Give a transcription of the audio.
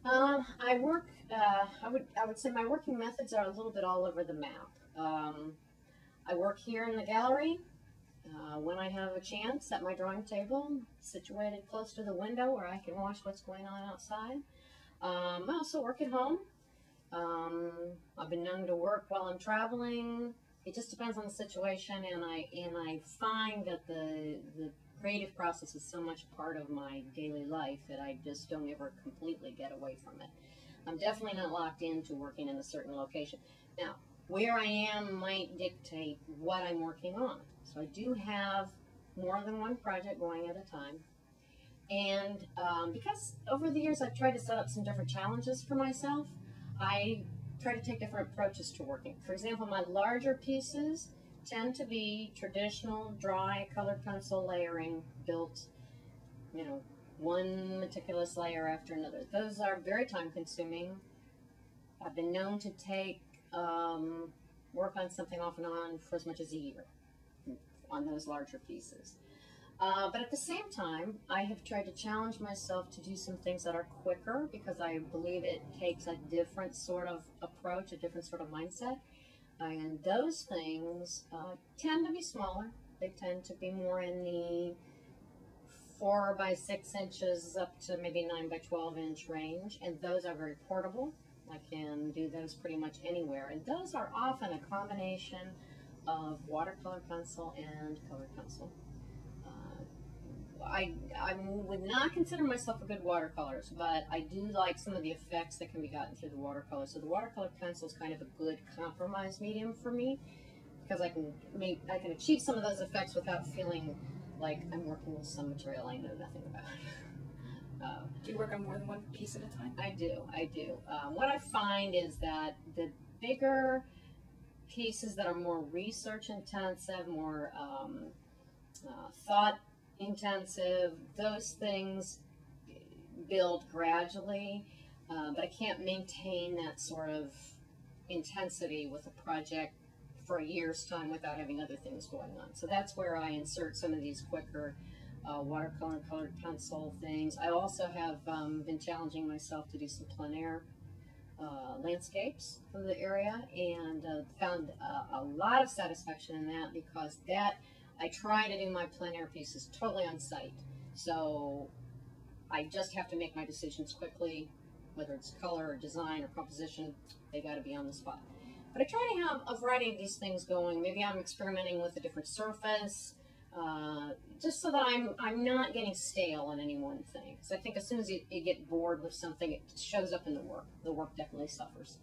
I work. I would say my working methods are a little bit all over the map. I work here in the gallery when I have a chance at my drawing table, situated close to the window where I can watch what's going on outside. I also work at home. I've been known to work while I'm traveling. It just depends on the situation, and I find that the creative process is so much part of my daily life that I just don't ever completely get away from it. I'm definitely not locked into working in a certain location. Now, where I am might dictate what I'm working on. So I do have more than one project going at a time. And because over the years I've tried to set up some different challenges for myself, I try to take different approaches to working. For example, my larger pieces tend to be traditional, dry, colored pencil layering, built, one meticulous layer after another. Those are very time consuming. I've been known to take work on something off and on for as much as a year on those larger pieces. But at the same time, I have tried to challenge myself to do some things that are quicker because I believe it takes a different sort of approach, a different sort of mindset. And those things tend to be smaller. They tend to be more in the 4 by 6 inches up to maybe 9 by 12 inch range. And those are very portable. I can do those pretty much anywhere. And those are often a combination of watercolor pencil and colored pencil. I would not consider myself a good watercolorist, but I do like some of the effects that can be gotten through the watercolor. So the watercolor pencil is kind of a good compromise medium for me because I can achieve some of those effects without feeling like I'm working with some material I know nothing about. Do you work on more than one piece at a time? I do. What I find is that the bigger pieces that are more research intensive, more thought intensive, those things build gradually, but I can't maintain that sort of intensity with a project for a year's time without having other things going on. So that's where I insert some of these quicker watercolor and colored pencil things. I also have been challenging myself to do some plein air landscapes of the area, and found a lot of satisfaction in that because I try to do my plein air pieces totally on site. So I just have to make my decisions quickly, whether it's color or design or composition, they got to be on the spot. But I try to have a variety of these things going. Maybe I'm experimenting with a different surface, just so that I'm not getting stale in any one thing. Because I think as soon as you get bored with something, it shows up in the work. The work definitely suffers.